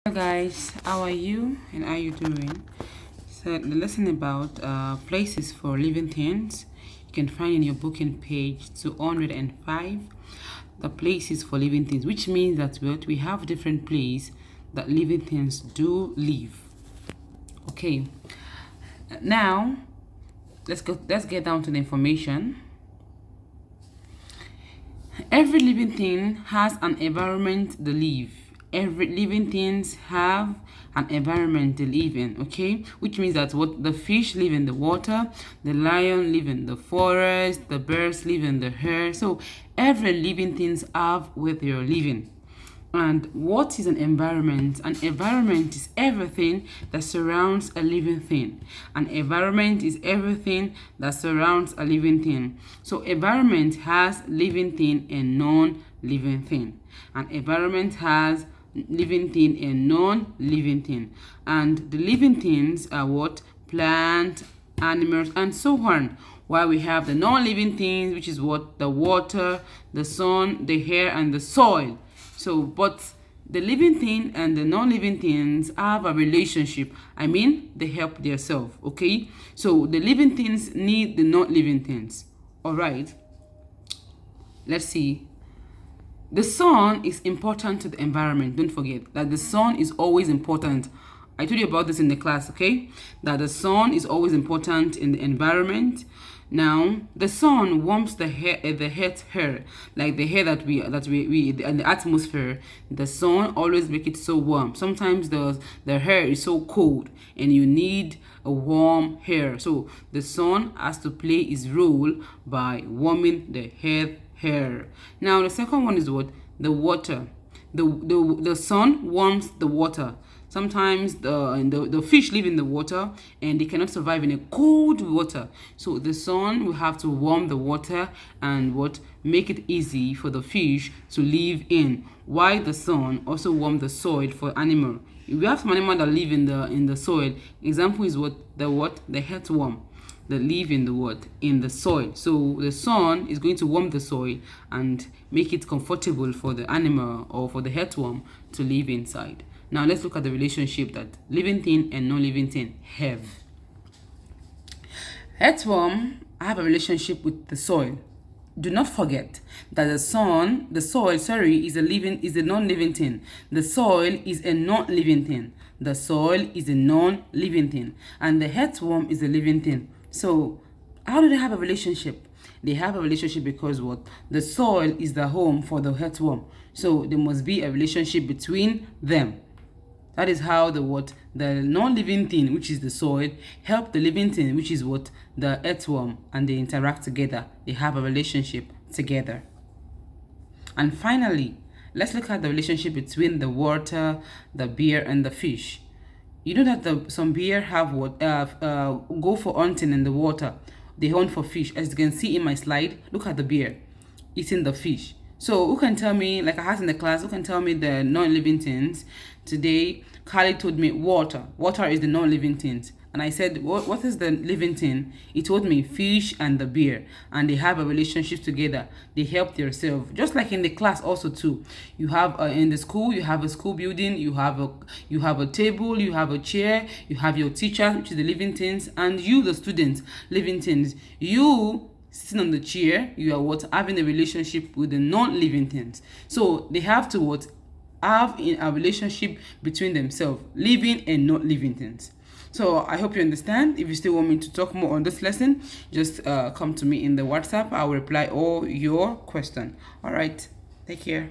Hello guys, how are you and how are you doing? So the lesson about places for living things you can find in your booking page 205. The places for living things, which means that we have different places that living things do live. Okay, now let's get down to the information. Every living thing has an environment to live. Every living things have an environment to live in, okay? Which means that what the fish live in the water, the lion live in the forest, the birds live in the air. So every living things have where they are living. And what is an environment? An environment is everything that surrounds a living thing. An environment is everything that surrounds a living thing. So environment has living thing and non-living thing. An environment has living thing and non-living thing. And the living things are what? Plant, animals, and so on. While we have the non-living things, which is what? The water, the sun, the air, and the soil. So, but the living thing and the non-living things have a relationship. I mean, they help themselves, okay? So, the living things need the non-living things. All right. Let's see. The sun is important to the environment. Don't forget that the sun is always important. I told you about this in the class, okay? That the sun is always important in the environment. Now, the sun warms the earth's hair, like the hair that we in the atmosphere. The sun always make it so warm. Sometimes the hair is so cold, and you need a warm hair. So the sun has to play its role by warming the earth's hair. Now, the second one is what? The water. The sun warms the water. Sometimes the fish live in the water and they cannot survive in a cold water. So the sun will have to warm the water and what make it easy for the fish to live in. While the sun also warm the soil for animal. We have some animal that live in the soil. Example is what? The earthworm that live in the what? In the soil. So the sun is going to warm the soil and make it comfortable for the animal or for the earthworm to live inside. Now let's look at the relationship that living thing and non-living thing have. Earthworm have a relationship with the soil. Do not forget that the soil, is a non-living thing. The soil is a non-living thing. The soil is a non-living thing, and the earthworm is a living thing. So, how do they have a relationship? They have a relationship because what? The soil is the home for the earthworm. So there must be a relationship between them. That is how the non-living thing, which is the soil, help the living thing, which is what? The earthworm, and they interact together. They have a relationship together. And finally, let's look at the relationship between the water, the bear, and the fish. You know that some bear have go for hunting in the water. They hunt for fish. As you can see in my slide, look at the bear eating the fish. So who can tell me, like I asked in the class, who can tell me the non-living things? Today, Carly told me water. Water is the non-living things. And I said, what is the living thing? He told me fish and the bear. And they have a relationship together. They help themselves. Just like in the class also too. You have, in the school, you have a school building. You have a table. You have a chair. You have your teacher, which is the living things. And you, the students, living things. You sitting on the chair, you are having a relationship with the non-living things. So they have to have a relationship between themselves, living and not living things. So I hope you understand. If you still want me to talk more on this lesson, just come to me in the WhatsApp. I will reply all your questions. All right, take care.